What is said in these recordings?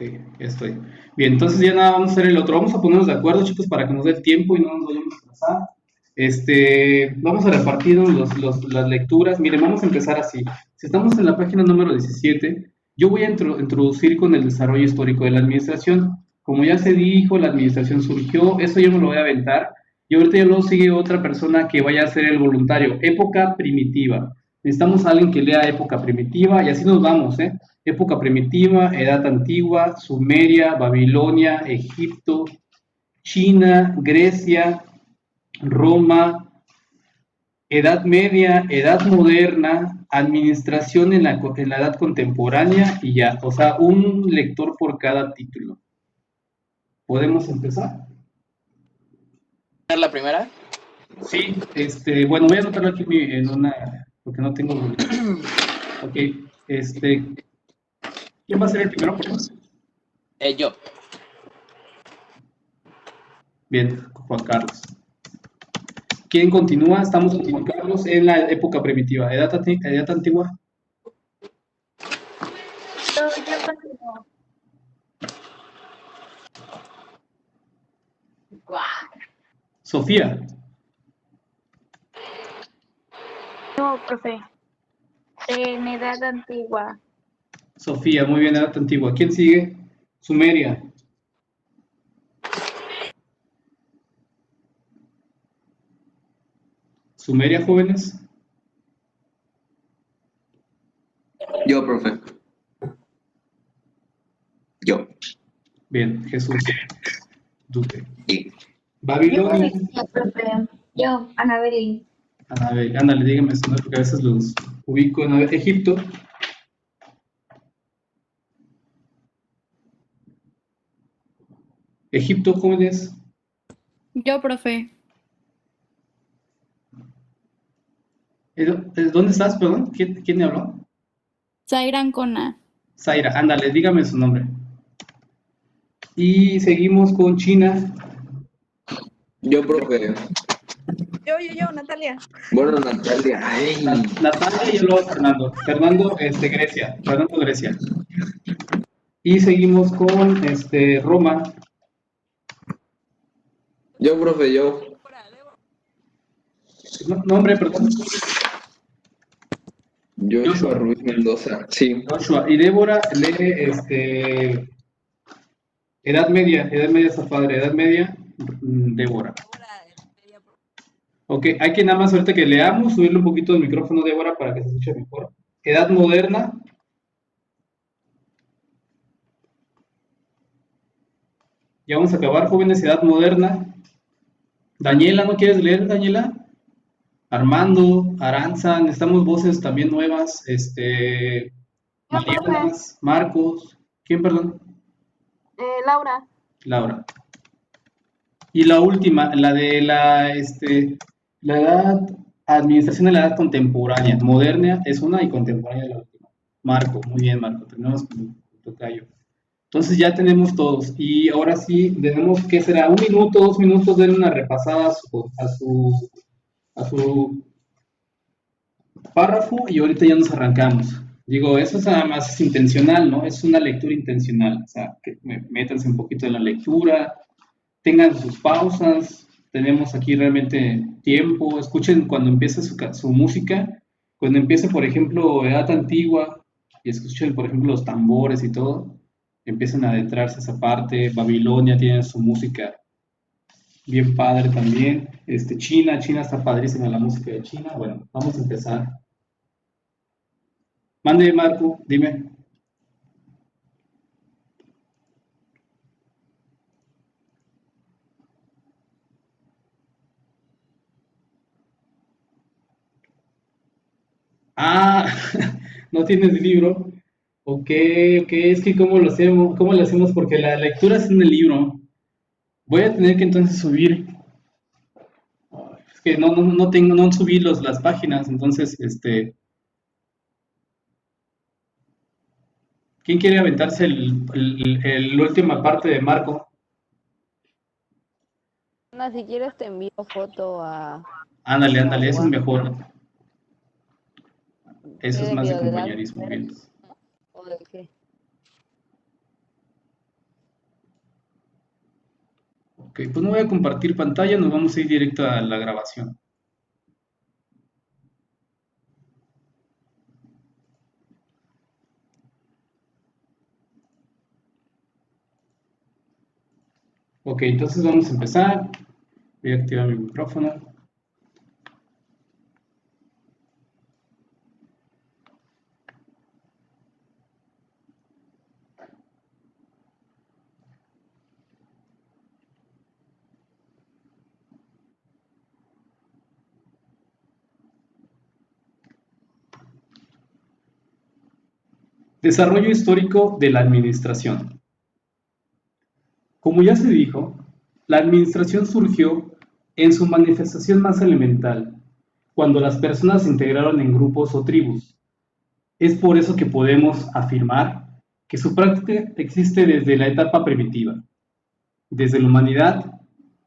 ya estoy. Bien, entonces ya nada, vamos a hacer el otro. Vamos a ponernos de acuerdo, chicos, para que nos dé el tiempo y no nos vayamos a atrasar. Vamos a repartirnos las lecturas. Miren, vamos a empezar así. Si estamos en la página número 17, yo voy a introducir con el desarrollo histórico de la administración. Como ya se dijo, la administración surgió, eso yo me lo voy a aventar. Y ahorita ya luego sigue otra persona que vaya a ser el voluntario. Época primitiva. Necesitamos a alguien que lea época primitiva y así nos vamos, ¿eh? Época primitiva, edad antigua, Sumeria, Babilonia, Egipto, China, Grecia, Roma, Edad Media, Edad Moderna, Administración en la Edad Contemporánea y ya, o sea, un lector por cada título. ¿Podemos empezar? ¿La primera? Sí, bueno, voy a anotarlo aquí en una, porque no tengo. Ok, ¿quién va a ser el primero? Yo. Bien, Juan Carlos. ¿Quién continúa? Estamos con Juan Carlos en la época primitiva. ¿Edad antigua? Yo continúo. Sofía. No, profe. En edad antigua. Sofía, muy bien, edad antigua. ¿Quién sigue? Sumeria. Sumeria, jóvenes. Yo, profe. Yo. Bien, Jesús. Duque. Sí. Babilonia. Yo, profe. Yo, Anabeli. Anabel, ándale, dígame eso, ¿no? Porque a veces los ubico en Egipto. Egipto, jóvenes. Yo, profe. ¿Dónde estás, perdón? ¿Quién me habló? Zaira Ancona. Zaira, ándale, dígame su nombre. Y seguimos con China. Yo, profe. Yo, Natalia. Bueno, Natalia. Ay. Natalia y luego Fernando. Fernando, Grecia. Fernando, Grecia. Y seguimos con Roma. Yo, profe, yo. Nombre, perdón. Joshua Ruiz Mendoza. Sí. Joshua. Y Débora lee Edad Media está padre. Edad Media, Débora. Ok, hay que nada más ahorita que leamos, subirle un poquito el micrófono, Débora, para que se escuche mejor. Edad Moderna. Ya vamos a acabar, jóvenes, Edad Moderna. Daniela, ¿no quieres leer, Daniela? Armando, Aranza, necesitamos voces también nuevas, Mariana, Marcos, ¿quién, perdón? Laura. Laura. Y la última, la de la edad, administración de la edad contemporánea, moderna es una y contemporánea la última. Marco, muy bien, Marco, tenemos con tocayo. Entonces ya tenemos todos. Y ahora sí, tenemos que será 1 minuto, 2 minutos, denle una repasada a su párrafo y ahorita ya nos arrancamos. Digo, eso es nada más es intencional, ¿no? Es una lectura intencional. O sea, que métanse un poquito en la lectura, tengan sus pausas, tenemos aquí realmente tiempo, escuchen cuando empiece su música, cuando empiece, por ejemplo, edad antigua, y escuchen, por ejemplo, los tambores y todo, empiezan a adentrarse esa parte, Babilonia tiene su música bien padre también, China está padrísima la música de China, bueno, vamos a empezar. Mande, Marco, dime. Ah, no tienes libro. Ok, es que cómo lo hacemos, porque la lectura es en el libro. Voy a tener que entonces subir. Es que no tengo, no subí las páginas, entonces, ¿quién quiere aventarse la última parte de Marco? Ana, si quieres te envío foto a... Ándale, eso es mejor. Eso es ¿Qué más de video de edad compañerismo, bien. ¿O de qué? Ok, pues no voy a compartir pantalla, nos vamos a ir directo a la grabación. Ok, entonces vamos a empezar. Voy a activar mi micrófono. Desarrollo histórico de la administración. Como ya se dijo, la administración surgió en su manifestación más elemental, cuando las personas se integraron en grupos o tribus. Es por eso que podemos afirmar que su práctica existe desde la etapa primitiva, desde la humanidad,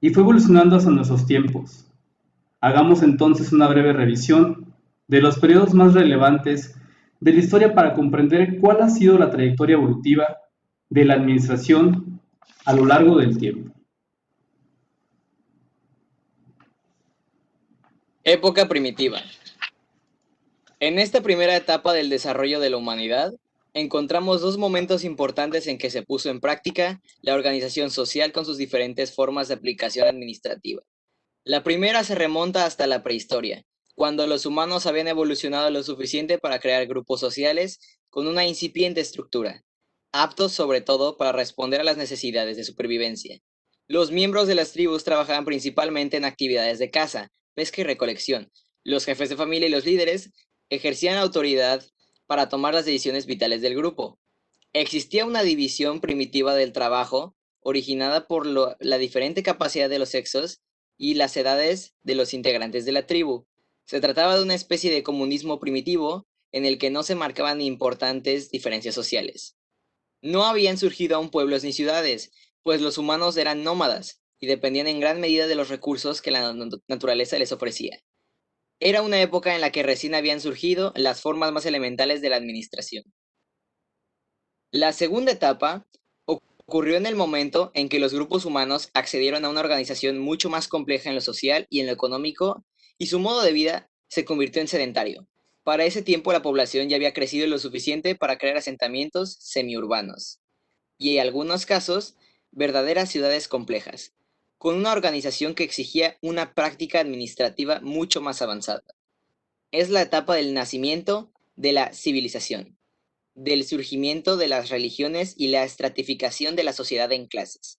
y fue evolucionando hasta nuestros tiempos. Hagamos entonces una breve revisión de los periodos más relevantes de la historia para comprender cuál ha sido la trayectoria evolutiva de la administración a lo largo del tiempo. Época primitiva. En esta primera etapa del desarrollo de la humanidad, encontramos dos momentos importantes en que se puso en práctica la organización social con sus diferentes formas de aplicación administrativa. La primera se remonta hasta la prehistoria, cuando los humanos habían evolucionado lo suficiente para crear grupos sociales con una incipiente estructura, aptos sobre todo para responder a las necesidades de supervivencia. Los miembros de las tribus trabajaban principalmente en actividades de caza, pesca y recolección. Los jefes de familia y los líderes ejercían autoridad para tomar las decisiones vitales del grupo. Existía una división primitiva del trabajo, originada por la diferente capacidad de los sexos y las edades de los integrantes de la tribu. Se trataba de una especie de comunismo primitivo en el que no se marcaban importantes diferencias sociales. No habían surgido aún pueblos ni ciudades, pues los humanos eran nómadas y dependían en gran medida de los recursos que la naturaleza les ofrecía. Era una época en la que recién habían surgido las formas más elementales de la administración. La segunda etapa ocurrió en el momento en que los grupos humanos accedieron a una organización mucho más compleja en lo social y en lo económico, y su modo de vida se convirtió en sedentario. Para ese tiempo la población ya había crecido lo suficiente para crear asentamientos semiurbanos, y en algunos casos, verdaderas ciudades complejas, con una organización que exigía una práctica administrativa mucho más avanzada. Es la etapa del nacimiento de la civilización, del surgimiento de las religiones y la estratificación de la sociedad en clases.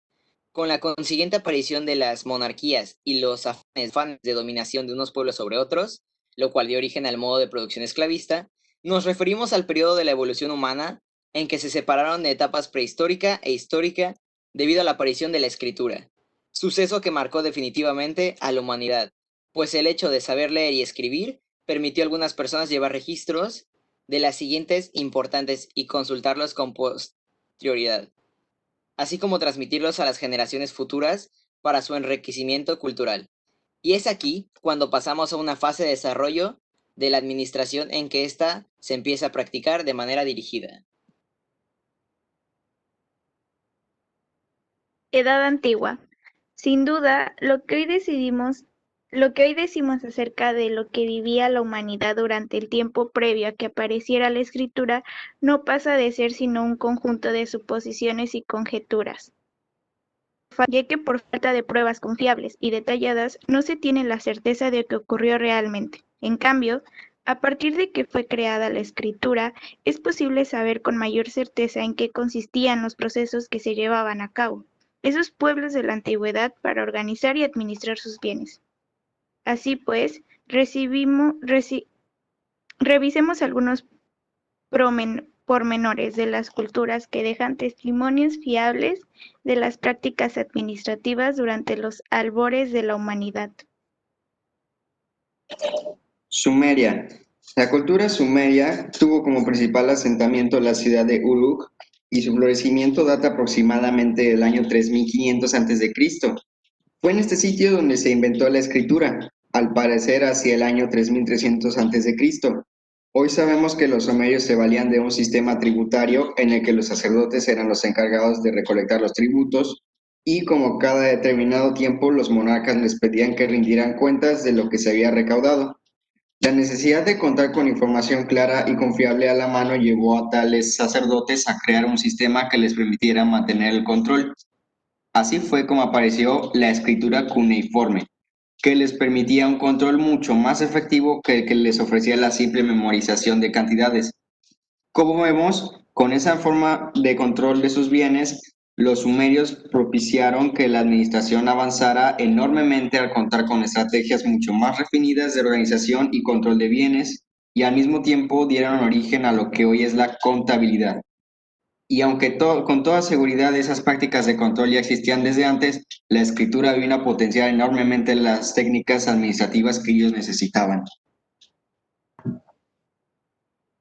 Con la consiguiente aparición de las monarquías y los afanes de dominación de unos pueblos sobre otros, lo cual dio origen al modo de producción esclavista, nos referimos al periodo de la evolución humana en que se separaron de etapas prehistórica e histórica debido a la aparición de la escritura, suceso que marcó definitivamente a la humanidad, pues el hecho de saber leer y escribir permitió a algunas personas llevar registros de las siguientes importantes y consultarlos con posterioridad, así como transmitirlos a las generaciones futuras para su enriquecimiento cultural. Y es aquí cuando pasamos a una fase de desarrollo de la administración en que ésta se empieza a practicar de manera dirigida. Edad antigua. Sin duda, lo que hoy decimos acerca de lo que vivía la humanidad durante el tiempo previo a que apareciera la escritura no pasa de ser sino un conjunto de suposiciones y conjeturas, ya que por falta de pruebas confiables y detalladas no se tiene la certeza de que ocurrió realmente. En cambio, a partir de que fue creada la escritura, es posible saber con mayor certeza en qué consistían los procesos que se llevaban a cabo esos pueblos de la antigüedad para organizar y administrar sus bienes. Así pues, revisemos algunos pormenores de las culturas que dejan testimonios fiables de las prácticas administrativas durante los albores de la humanidad. Sumeria. La cultura sumeria tuvo como principal asentamiento la ciudad de Uruk y su florecimiento data aproximadamente del año 3500 a.C. Fue en este sitio donde se inventó la escritura, al parecer hacia el año 3300 a.C. Hoy sabemos que los sumerios se valían de un sistema tributario en el que los sacerdotes eran los encargados de recolectar los tributos, y como cada determinado tiempo los monarcas les pedían que rindieran cuentas de lo que se había recaudado. La necesidad de contar con información clara y confiable a la mano llevó a tales sacerdotes a crear un sistema que les permitiera mantener el control. Así fue como apareció la escritura cuneiforme, que les permitía un control mucho más efectivo que el que les ofrecía la simple memorización de cantidades. Como vemos, con esa forma de control de sus bienes, los sumerios propiciaron que la administración avanzara enormemente al contar con estrategias mucho más refinidas de organización y control de bienes, y al mismo tiempo dieron origen a lo que hoy es la contabilidad. Y aunque con toda seguridad esas prácticas de control ya existían desde antes, la escritura vino a potenciar enormemente las técnicas administrativas que ellos necesitaban.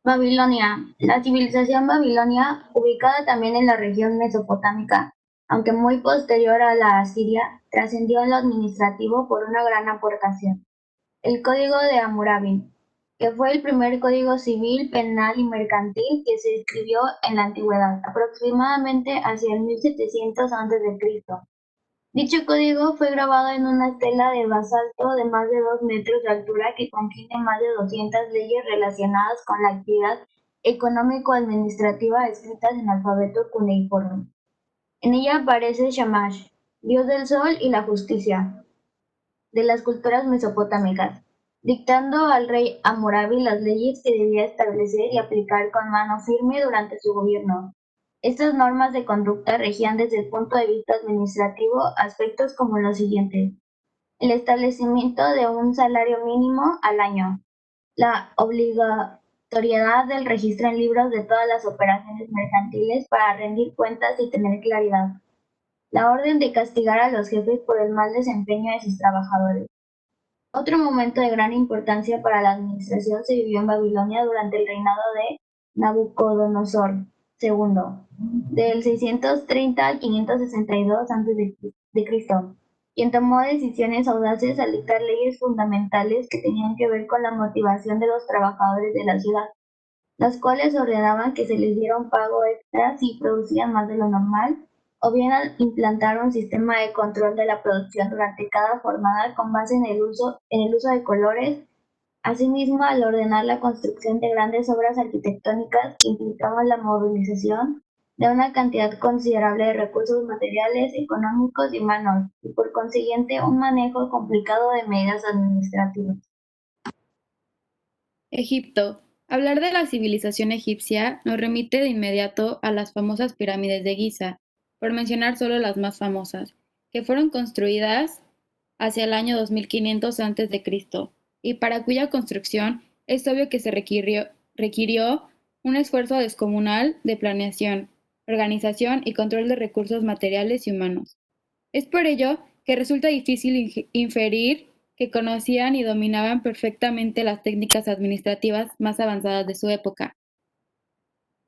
Babilonia. La civilización babilonia, ubicada también en la región mesopotámica, aunque muy posterior a la asiria, trascendió en lo administrativo por una gran aportación. El Código de Hammurabi, que fue el primer código civil, penal y mercantil que se escribió en la antigüedad, aproximadamente hacia el 1700 a.C. Dicho código fue grabado en una estela de basalto de más de 2 metros de altura que contiene más de 200 leyes relacionadas con la actividad económico-administrativa escritas en alfabeto cuneiforme. En ella aparece Shamash, dios del sol y la justicia, de las culturas mesopotámicas, dictando al rey Hammurabi las leyes que debía establecer y aplicar con mano firme durante su gobierno. Estas normas de conducta regían desde el punto de vista administrativo aspectos como los siguientes: el establecimiento de un salario mínimo al año, la obligatoriedad del registro en libros de todas las operaciones mercantiles para rendir cuentas y tener claridad, la orden de castigar a los jefes por el mal desempeño de sus trabajadores. Otro momento de gran importancia para la administración se vivió en Babilonia durante el reinado de Nabucodonosor II, del 630 al 562 a.C., quien tomó decisiones audaces al dictar leyes fundamentales que tenían que ver con la motivación de los trabajadores de la ciudad, las cuales ordenaban que se les diera un pago extra si producían más de lo normal, o bien al implantar un sistema de control de la producción durante cada jornada con base en el uso de colores. Asimismo, al ordenar la construcción de grandes obras arquitectónicas que implicaban la movilización de una cantidad considerable de recursos materiales, económicos y humanos, y por consiguiente un manejo complicado de medidas administrativas. Egipto. Hablar de la civilización egipcia nos remite de inmediato a las famosas pirámides de Giza, por mencionar solo las más famosas, que fueron construidas hacia el año 2500 a.C., y para cuya construcción es obvio que se requirió un esfuerzo descomunal de planeación, organización y control de recursos materiales y humanos. Es por ello que resulta difícil inferir que conocían y dominaban perfectamente las técnicas administrativas más avanzadas de su época.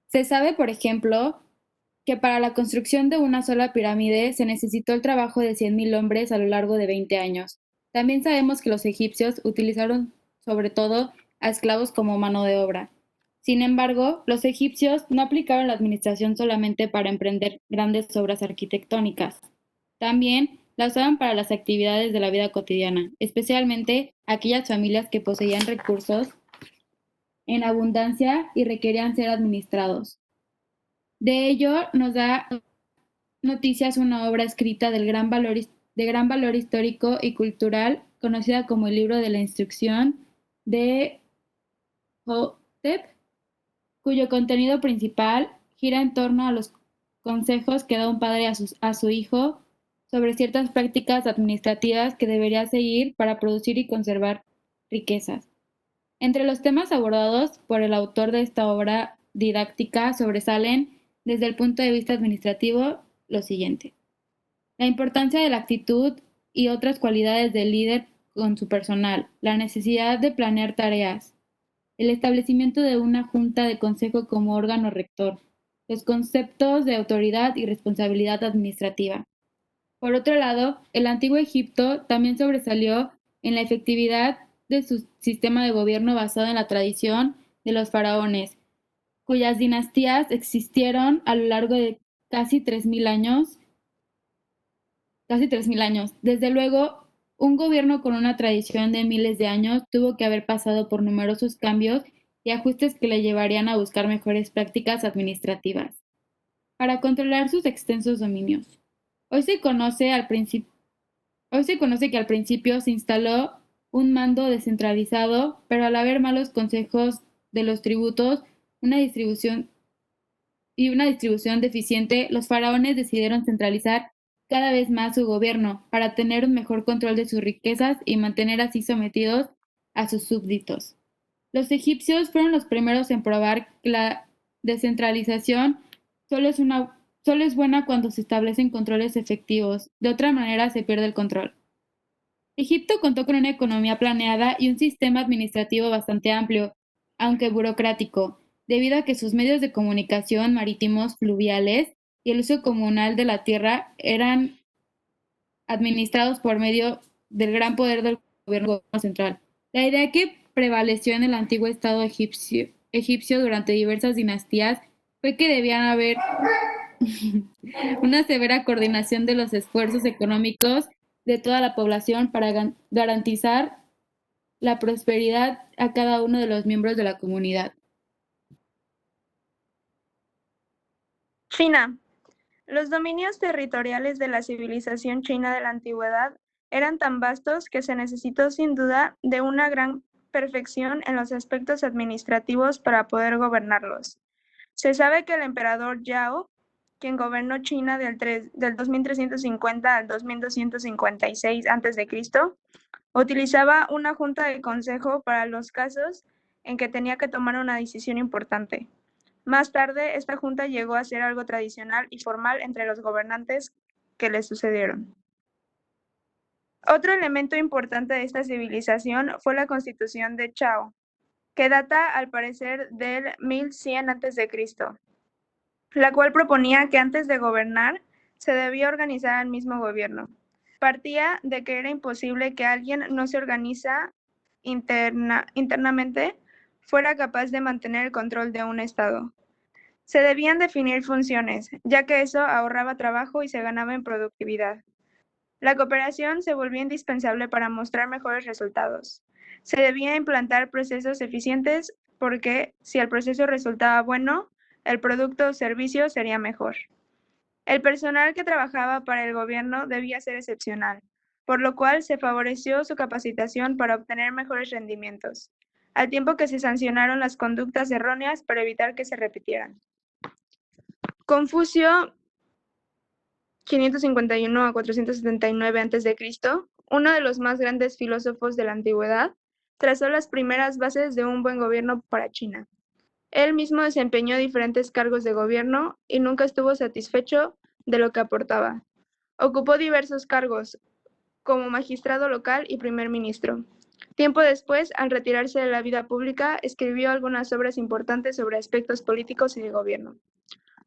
Se sabe, por ejemplo, que para la construcción de una sola pirámide se necesitó el trabajo de 100.000 hombres a lo largo de 20 años. También sabemos que los egipcios utilizaron sobre todo a esclavos como mano de obra. Sin embargo, los egipcios no aplicaron la administración solamente para emprender grandes obras arquitectónicas. También la usaban para las actividades de la vida cotidiana, especialmente aquellas familias que poseían recursos en abundancia y requerían ser administrados. De ello nos da noticias una obra escrita de gran valor histórico y cultural, conocida como el Libro de la Instrucción de Hotep, cuyo contenido principal gira en torno a los consejos que da un padre a su hijo sobre ciertas prácticas administrativas que debería seguir para producir y conservar riquezas. Entre los temas abordados por el autor de esta obra didáctica sobresalen, desde el punto de vista administrativo, lo siguiente: la importancia de la actitud y otras cualidades del líder con su personal, la necesidad de planear tareas, el establecimiento de una junta de consejo como órgano rector, los conceptos de autoridad y responsabilidad administrativa. Por otro lado, el antiguo Egipto también sobresalió en la efectividad de su sistema de gobierno basado en la tradición de los faraones, cuyas dinastías existieron a lo largo de casi 3.000 años casi 3.000 años. Desde luego, un gobierno con una tradición de miles de años tuvo que haber pasado por numerosos cambios y ajustes que le llevarían a buscar mejores prácticas administrativas para controlar sus extensos dominios. Hoy se conoce que al principio se instaló un mando descentralizado, pero al haber malos consejos de los tributos una distribución deficiente, los faraones decidieron centralizar cada vez más su gobierno para tener un mejor control de sus riquezas y mantener así sometidos a sus súbditos. Los egipcios fueron los primeros en probar que la descentralización solo es buena cuando se establecen controles efectivos, de otra manera se pierde el control. Egipto contó con una economía planeada y un sistema administrativo bastante amplio, aunque burocrático, debido a que sus medios de comunicación marítimos fluviales y el uso comunal de la tierra eran administrados por medio del gran poder del gobierno central. La idea que prevaleció en el antiguo Estado egipcio durante diversas dinastías fue que debían haber una severa coordinación de los esfuerzos económicos de toda la población para garantizar la prosperidad a cada uno de los miembros de la comunidad. China. Los dominios territoriales de la civilización china de la antigüedad eran tan vastos que se necesitó sin duda de una gran perfección en los aspectos administrativos para poder gobernarlos. Se sabe que el emperador Yao, quien gobernó China del 2350 al 2256 a.C., utilizaba una junta de consejo para los casos en que tenía que tomar una decisión importante. Más tarde, esta junta llegó a ser algo tradicional y formal entre los gobernantes que le sucedieron. Otro elemento importante de esta civilización fue la constitución de Chao, que data al parecer del 1100 a.C., la cual proponía que antes de gobernar se debía organizar el mismo gobierno. Partía de que era imposible que alguien no se organiza internamente fuera capaz de mantener el control de un estado. Se debían definir funciones, ya que eso ahorraba trabajo y se ganaba en productividad. La cooperación se volvía indispensable para mostrar mejores resultados. Se debía implantar procesos eficientes porque si el proceso resultaba bueno, el producto o servicio sería mejor. El personal que trabajaba para el gobierno debía ser excepcional, por lo cual se favoreció su capacitación para obtener mejores rendimientos, al tiempo que se sancionaron las conductas erróneas para evitar que se repitieran. Confucio, 551 a 479 a.C., uno de los más grandes filósofos de la antigüedad, trazó las primeras bases de un buen gobierno para China. Él mismo desempeñó diferentes cargos de gobierno y nunca estuvo satisfecho de lo que aportaba. Ocupó diversos cargos, como magistrado local y primer ministro. Tiempo después, al retirarse de la vida pública, escribió algunas obras importantes sobre aspectos políticos y de gobierno.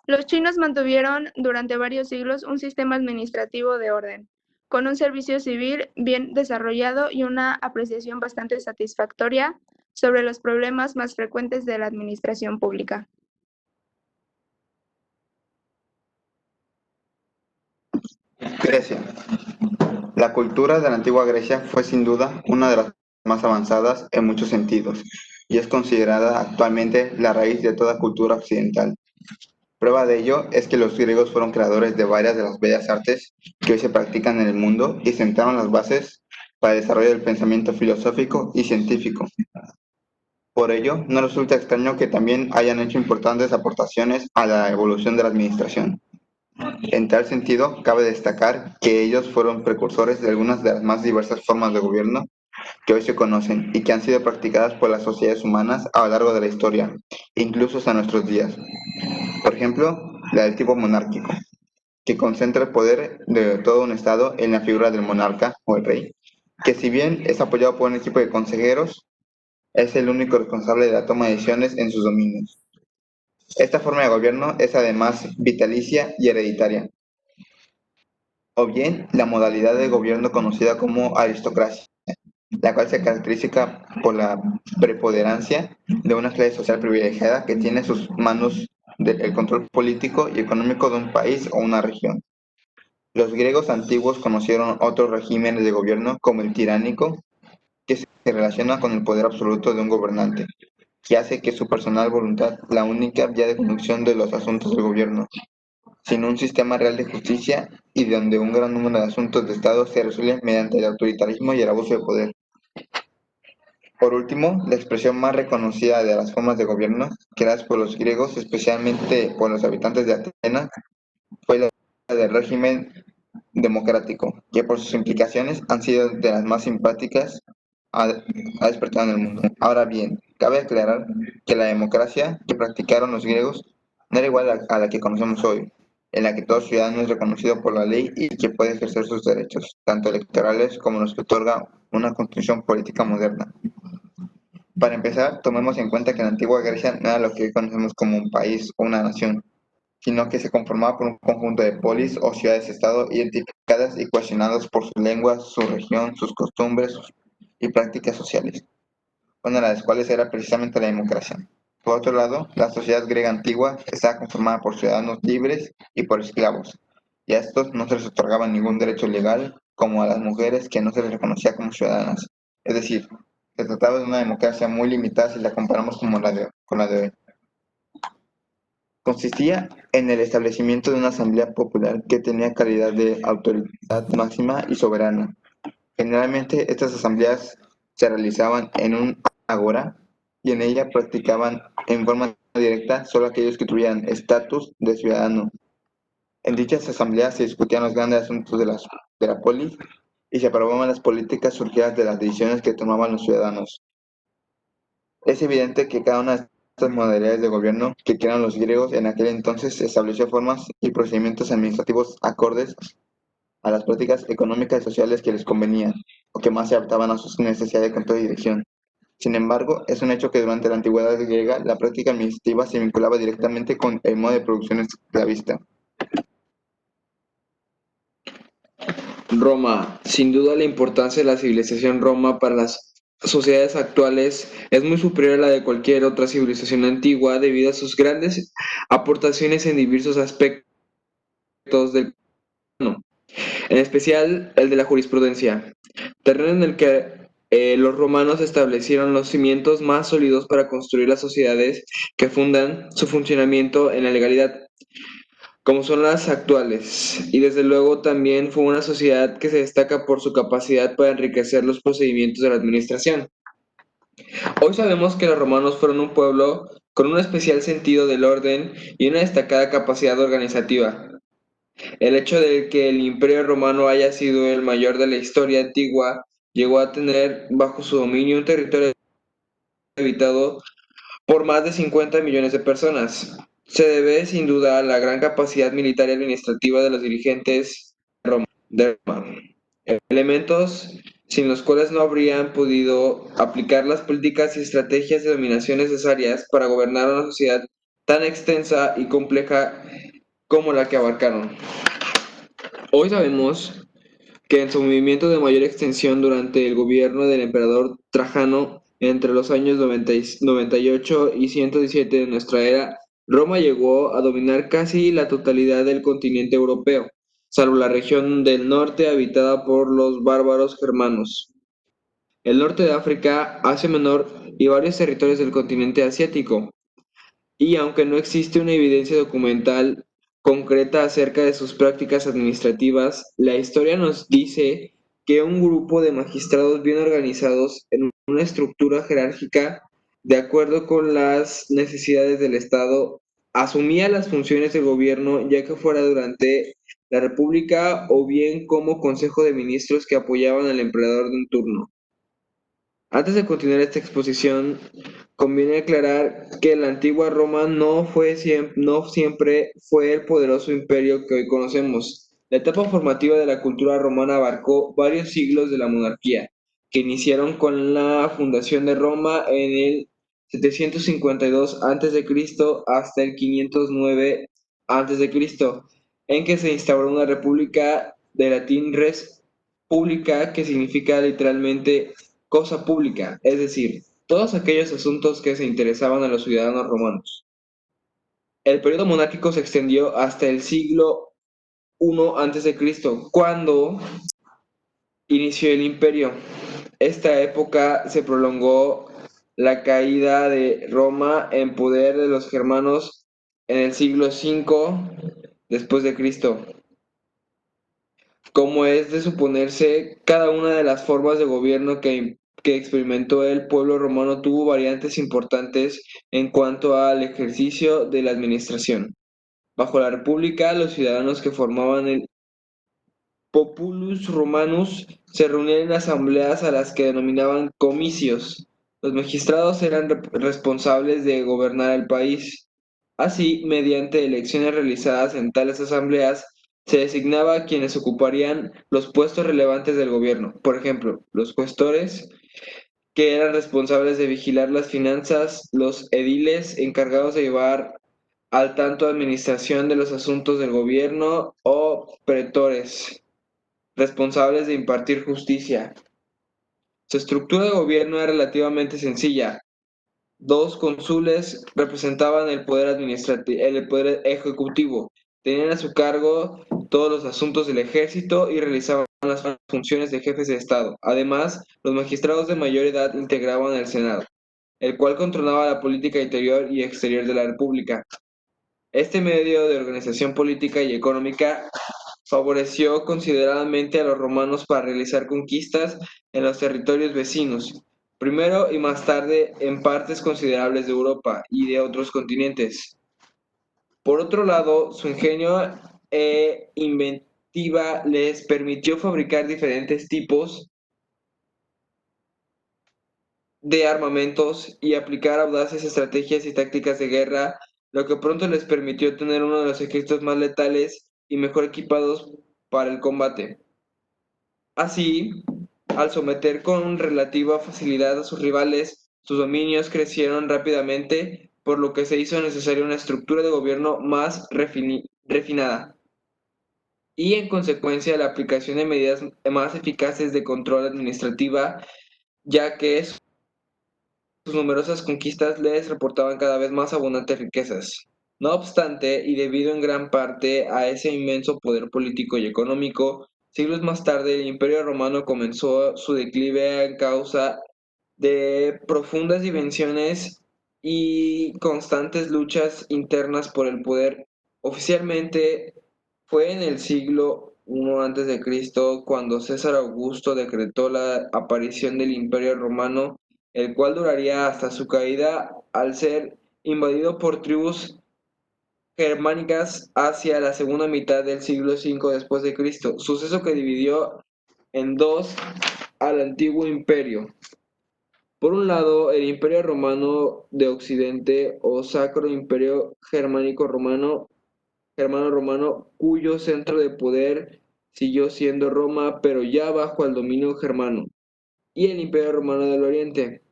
Los chinos mantuvieron durante varios siglos un sistema administrativo de orden, con un servicio civil bien desarrollado y una apreciación bastante satisfactoria sobre los problemas más frecuentes de la administración pública. Grecia. La cultura de la antigua Grecia fue sin duda una de las más avanzadas en muchos sentidos y es considerada actualmente la raíz de toda cultura occidental. Prueba de ello es que los griegos fueron creadores de varias de las bellas artes que hoy se practican en el mundo y sentaron las bases para el desarrollo del pensamiento filosófico y científico. Por ello, no resulta extraño que también hayan hecho importantes aportaciones a la evolución de la administración. En tal sentido, cabe destacar que ellos fueron precursores de algunas de las más diversas formas de gobierno que hoy se conocen y que han sido practicadas por las sociedades humanas a lo largo de la historia, incluso hasta nuestros días. Por ejemplo, la del tipo monárquico, que concentra el poder de todo un estado en la figura del monarca o el rey, que si bien es apoyado por un equipo de consejeros, es el único responsable de la toma de decisiones en sus dominios. Esta forma de gobierno es además vitalicia y hereditaria, o bien la modalidad de gobierno conocida como aristocracia, la cual se caracteriza por la preponderancia de una clase social privilegiada que tiene en sus manos el control político y económico de un país o una región. Los griegos antiguos conocieron otros regímenes de gobierno como el tiránico, que se relaciona con el poder absoluto de un gobernante, que hace que su personal voluntad la única vía de conducción de los asuntos del gobierno, sin un sistema real de justicia y donde un gran número de asuntos de Estado se resuelven mediante el autoritarismo y el abuso de poder. Por último, la expresión más reconocida de las formas de gobierno creadas por los griegos, especialmente por los habitantes de Atenas, fue la del régimen democrático, que por sus implicaciones han sido de las más simpáticas ha despertado en el mundo. Ahora bien, cabe aclarar que la democracia que practicaron los griegos no era igual a la que conocemos hoy, en la que todo ciudadano es reconocido por la ley y que puede ejercer sus derechos, tanto electorales como los que otorga una constitución política moderna. Para empezar, tomemos en cuenta que en la antigua Grecia no era lo que hoy conocemos como un país o una nación, sino que se conformaba por un conjunto de polis o ciudades-estado identificadas y cohesionadas por sus lenguas, su región, sus costumbres y prácticas sociales, una de las cuales era precisamente la democracia. Por otro lado, la sociedad griega antigua estaba conformada por ciudadanos libres y por esclavos, y a estos no se les otorgaba ningún derecho legal, como a las mujeres que no se les reconocía como ciudadanas. Es decir, se trataba de una democracia muy limitada si la comparamos con la de hoy. Consistía en el establecimiento de una asamblea popular que tenía calidad de autoridad máxima y soberana. Generalmente estas asambleas se realizaban en un agora y en ella practicaban en forma directa solo aquellos que tuvieran estatus de ciudadano. En dichas asambleas se discutían los grandes asuntos de la polis y se aprobaban las políticas surgidas de las decisiones que tomaban los ciudadanos. Es evidente que cada una de estas modalidades de gobierno que crearon los griegos en aquel entonces estableció formas y procedimientos administrativos acordes a las prácticas económicas y sociales que les convenían o que más se adaptaban a sus necesidades de control y dirección. Sin embargo, es un hecho que durante la antigüedad griega la práctica administrativa se vinculaba directamente con el modo de producción esclavista. Roma. Sin duda la importancia de la civilización Roma para las sociedades actuales es muy superior a la de cualquier otra civilización antigua debido a sus grandes aportaciones en diversos aspectos del plano, en especial el de la jurisprudencia, terreno en el que los romanos establecieron los cimientos más sólidos para construir las sociedades que fundan su funcionamiento en la legalidad, como son las actuales, y desde luego también fue una sociedad que se destaca por su capacidad para enriquecer los procedimientos de la administración. Hoy sabemos que los romanos fueron un pueblo con un especial sentido del orden y una destacada capacidad organizativa. El hecho de que el Imperio Romano haya sido el mayor de la historia antigua llegó a tener bajo su dominio un territorio habitado por más de 50 millones de personas. Se debe sin duda a la gran capacidad militar y administrativa de los dirigentes de Roma, elementos sin los cuales no habrían podido aplicar las políticas y estrategias de dominación necesarias para gobernar una sociedad tan extensa y compleja como la que abarcaron. Hoy sabemos que en su movimiento de mayor extensión durante el gobierno del emperador Trajano, entre los años 98 y 117 de nuestra era, Roma llegó a dominar casi la totalidad del continente europeo, salvo la región del norte habitada por los bárbaros germanos, el norte de África, Asia Menor y varios territorios del continente asiático. Y aunque no existe una evidencia documental concreta acerca de sus prácticas administrativas, la historia nos dice que un grupo de magistrados bien organizados en una estructura jerárquica de acuerdo con las necesidades del Estado asumía las funciones del gobierno ya que fuera durante la República o bien como consejo de ministros que apoyaban al emperador de un turno. Antes de continuar esta exposición, conviene aclarar que la antigua Roma no siempre fue el poderoso imperio que hoy conocemos. La etapa formativa de la cultura romana abarcó varios siglos de la monarquía, que iniciaron con la fundación de Roma en el 752 a.C. hasta el 509 a.C., en que se instauró una república, de latín res publica, que significa literalmente cosa pública, es decir, todos aquellos asuntos que se interesaban a los ciudadanos romanos. El periodo monárquico se extendió hasta el siglo 1 a.C., cuando inició el imperio. Esta época se prolongó la caída de Roma en poder de los germanos en el siglo V después de Cristo. Como es de suponerse, cada una de las formas de gobierno que experimentó el pueblo romano tuvo variantes importantes en cuanto al ejercicio de la administración. Bajo la República, los ciudadanos que formaban el Populus Romanus se reunían en asambleas a las que denominaban comicios. Los magistrados eran responsables de gobernar el país. Así, mediante elecciones realizadas en tales asambleas, se designaba a quienes ocuparían los puestos relevantes del gobierno. Por ejemplo, los cuestores, que eran responsables de vigilar las finanzas, los ediles, encargados de llevar al tanto administración de los asuntos del gobierno, o pretores, responsables de impartir justicia. Su estructura de gobierno era relativamente sencilla. 2 cónsules representaban el poder administrativo, el poder ejecutivo. Tenían a su cargo todos los asuntos del ejército y realizaban las funciones de jefes de Estado. Además, los magistrados de mayor edad integraban el Senado, el cual controlaba la política interior y exterior de la República. Este medio de organización política y económica favoreció considerablemente a los romanos para realizar conquistas en los territorios vecinos, primero y más tarde en partes considerables de Europa y de otros continentes. Por otro lado, su ingenio e inventiva les permitió fabricar diferentes tipos de armamentos y aplicar audaces estrategias y tácticas de guerra, lo que pronto les permitió tener uno de los ejércitos más letales y mejor equipados para el combate. Así, al someter con relativa facilidad a sus rivales, sus dominios crecieron rápidamente, por lo que se hizo necesaria una estructura de gobierno más refinada y, en consecuencia, la aplicación de medidas más eficaces de control administrativa, ya que sus numerosas conquistas les reportaban cada vez más abundantes riquezas. No obstante, y debido en gran parte a ese inmenso poder político y económico, siglos más tarde el Imperio Romano comenzó su declive a causa de profundas dimensiones y constantes luchas internas por el poder. Oficialmente fue en el siglo I a.C. cuando César Augusto decretó la aparición del Imperio Romano, el cual duraría hasta su caída al ser invadido por tribus germánicas hacia la segunda mitad del siglo V después de Cristo, suceso que dividió en dos al antiguo imperio. Por un lado, el Imperio Romano de Occidente o Sacro Imperio Germano-Romano, cuyo centro de poder siguió siendo Roma, pero ya bajo el dominio germano, y el Imperio Romano del Oriente,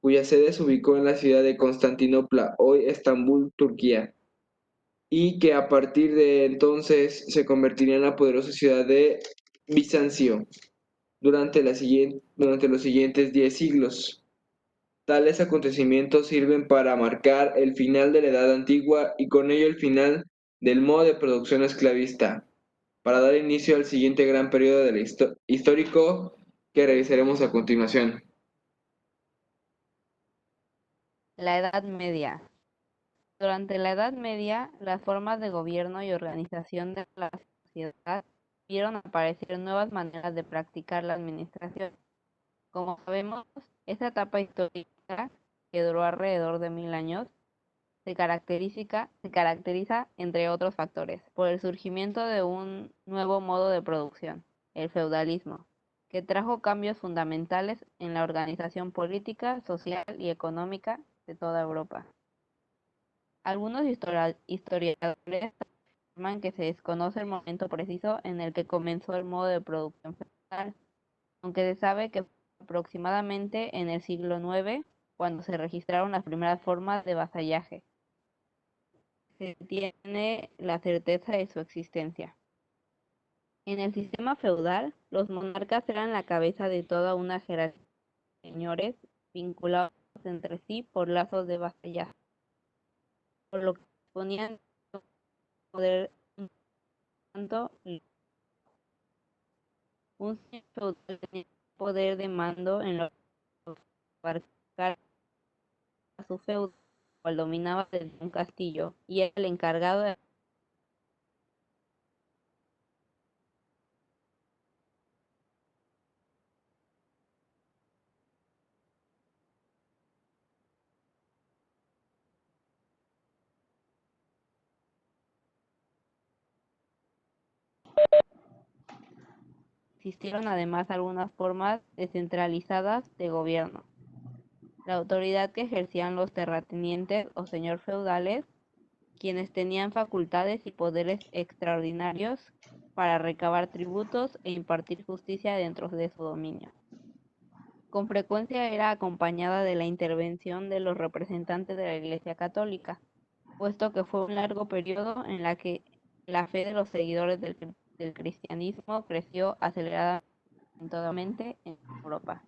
cuya sede se ubicó en la ciudad de Constantinopla, hoy Estambul, Turquía, y que a partir de entonces se convertiría en la poderosa ciudad de Bizancio durante los siguientes 10 siglos. Tales acontecimientos sirven para marcar el final de la Edad Antigua y con ello el final del modo de producción esclavista, para dar inicio al siguiente gran periodo histórico que revisaremos a continuación. La Edad Media. Durante la Edad Media, las formas de gobierno y organización de la sociedad vieron aparecer nuevas maneras de practicar la administración. Como sabemos, esta etapa histórica, que duró alrededor de 1000 años, se caracteriza, entre otros factores, por el surgimiento de un nuevo modo de producción, el feudalismo, que trajo cambios fundamentales en la organización política, social y económica de toda Europa. Algunos historiadores afirman que se desconoce el momento preciso en el que comenzó el modo de producción feudal, aunque se sabe que fue aproximadamente en el siglo IX, cuando se registraron las primeras formas de vasallaje. Se tiene la certeza de su existencia. En el sistema feudal, los monarcas eran la cabeza de toda una jerarquía de señores vinculados entre sí por lazos de vasallaje, por lo que disponían de poder tanto, un señor feudal tenía poder de mando en lo que abarcara a su feudo, cual dominaba desde un castillo, y era el encargado de existieron además algunas formas descentralizadas de gobierno. La autoridad que ejercían los terratenientes o señor feudales, quienes tenían facultades y poderes extraordinarios para recabar tributos e impartir justicia dentro de su dominio. Con frecuencia era acompañada de la intervención de los representantes de la Iglesia Católica, puesto que fue un largo periodo en la que la fe de los seguidores del cristianismo creció aceleradamente en Europa,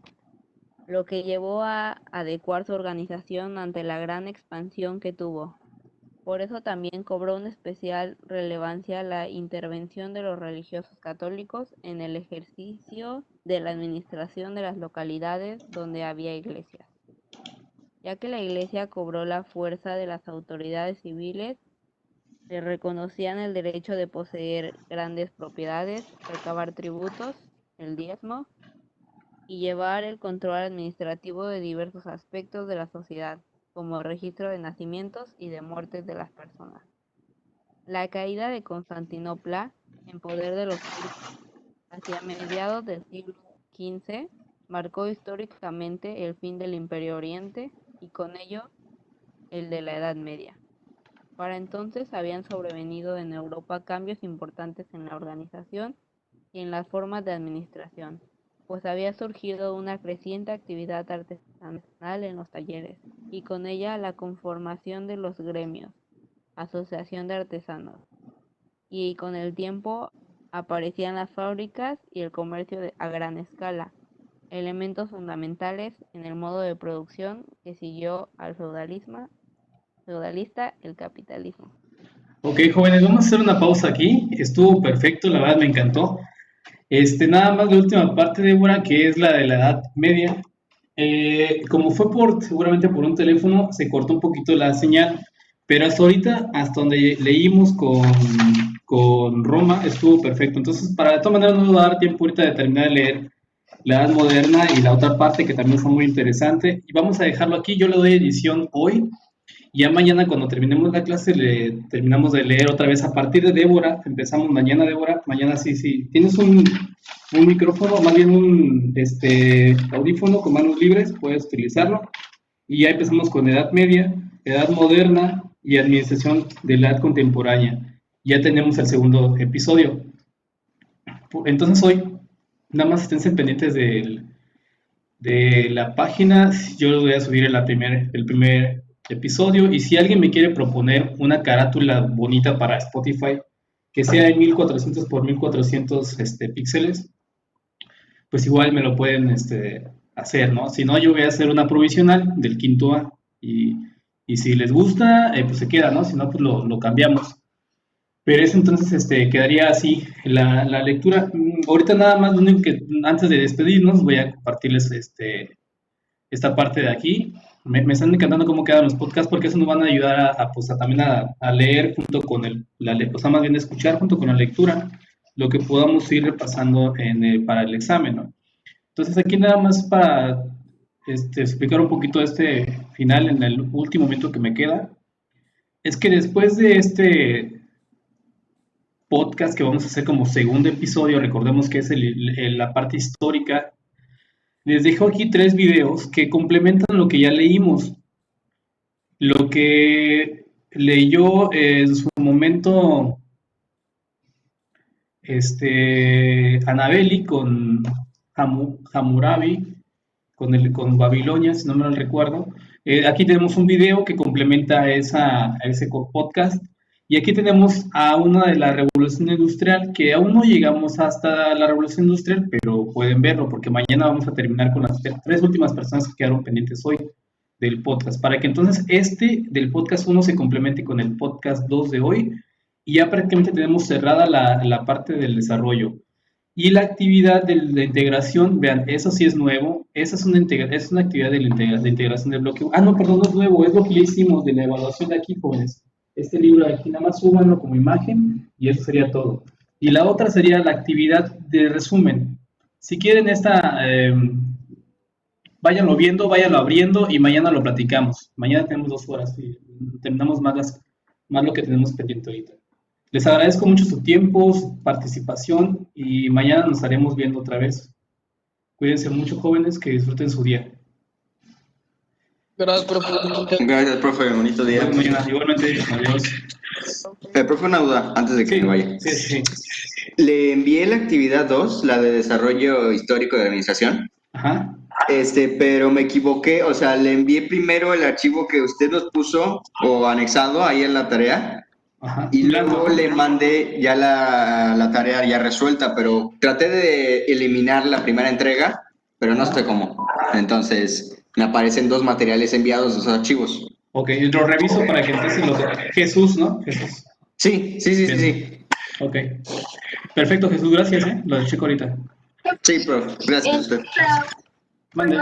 lo que llevó a adecuar su organización ante la gran expansión que tuvo. Por eso también cobró una especial relevancia la intervención de los religiosos católicos en el ejercicio de la administración de las localidades donde había iglesias, ya que la iglesia cobró la fuerza de las autoridades civiles, le reconocían el derecho de poseer grandes propiedades, recabar tributos, el diezmo, y llevar el control administrativo de diversos aspectos de la sociedad, como el registro de nacimientos y de muertes de las personas. La caída de Constantinopla en poder de los turcos hacia mediados del siglo XV marcó históricamente el fin del Imperio Oriente y con ello el de la Edad Media. Para entonces habían sobrevenido en Europa cambios importantes en la organización y en las formas de administración, pues había surgido una creciente actividad artesanal en los talleres, y con ella la conformación de los gremios, asociación de artesanos, y con el tiempo aparecían las fábricas y el comercio a gran escala, elementos fundamentales en el modo de producción que siguió al feudalista el capitalismo. Ok, jóvenes, vamos a hacer una pausa aquí. Estuvo perfecto, la verdad me encantó. Nada más la última parte, Débora, que es la de la Edad Media. Como fue seguramente por un teléfono, se cortó un poquito la señal, pero hasta ahorita, hasta donde leímos con Roma, estuvo perfecto. Entonces, de todas maneras, no nos va a dar tiempo ahorita de terminar de leer la Edad Moderna y la otra parte que también fue muy interesante. Y vamos a dejarlo aquí. Yo le doy edición hoy. Ya mañana cuando terminemos la clase terminamos de leer otra vez a partir de Débora. Empezamos mañana, Débora. Mañana sí. Tienes un micrófono, más bien un audífono con manos libres, puedes utilizarlo. Y ya empezamos con Edad Media, Edad Moderna y Administración de la Edad Contemporánea. Ya tenemos el segundo episodio. Entonces hoy, nada más esténse pendientes de la página. Yo les voy a subir el primer episodio, y si alguien me quiere proponer una carátula bonita para Spotify que sea de 1400 por 1400 píxeles, pues igual me lo pueden hacer, ¿no? Si no, yo voy a hacer una provisional del quinto A, y si les gusta, pues se queda, ¿no? Si no, pues lo cambiamos. Pero eso entonces quedaría así la lectura. Ahorita nada más, lo único que antes de despedirnos voy a compartirles esta parte de aquí. Me están encantando cómo quedan los podcasts, porque eso nos van a ayudar también a leer junto con más bien escuchar junto con la lectura lo que podamos ir repasando para el examen, ¿no? Entonces aquí nada más para explicar un poquito final en el último momento que me queda, es que después de este podcast que vamos a hacer como segundo episodio, recordemos que es la parte histórica. Les dejo aquí 3 videos que complementan lo que ya leímos. Lo que leyó en su momento Annabelle con Hammurabi, con Babilonia, si no me lo recuerdo. Aquí tenemos un video que complementa a ese podcast. Y aquí tenemos a una de la Revolución Industrial, que aún no llegamos hasta la Revolución Industrial, pero pueden verlo, porque mañana vamos a terminar con las 3 últimas personas que quedaron pendientes hoy del podcast, para que entonces del podcast 1 se complemente con el podcast 2 de hoy, y ya prácticamente tenemos cerrada la parte del desarrollo. Y la actividad de integración, vean, eso sí es nuevo, esa es es una actividad de integración del bloque. Ah, no, perdón, no es nuevo, es lo que ya hicimos de la evaluación de aquí, jóvenes. Este libro de aquí, nada más súbanlo como imagen y eso sería todo. Y la otra sería la actividad de resumen. Si quieren váyanlo viendo, váyanlo abriendo y mañana lo platicamos. Mañana tenemos 2 horas y terminamos más lo que tenemos pendiente ahorita. Les agradezco mucho su tiempo, su participación y mañana nos estaremos viendo otra vez. Cuídense mucho, jóvenes, que disfruten su día. Gracias, profe. Gracias, profe. Bonito día. Nos vemos mañana. Igualmente, adiós. Profe, una duda antes de que Sí, me vaya. sí. Le envié la actividad 2, la de desarrollo histórico de la administración. Ajá. Pero me equivoqué, o sea, le envié primero el archivo que usted nos puso o anexado ahí en la tarea. Ajá. Y luego le mandé ya la tarea ya resuelta, pero traté de eliminar la primera entrega, pero no sé cómo. Entonces, me aparecen 2 materiales enviados, 2 archivos. Ok, lo reviso para que entonces Jesús, ¿no? Jesús. Sí. Ok. Perfecto, Jesús, gracias, Lo checo ahorita. Sí, profe. Gracias a usted. Mande.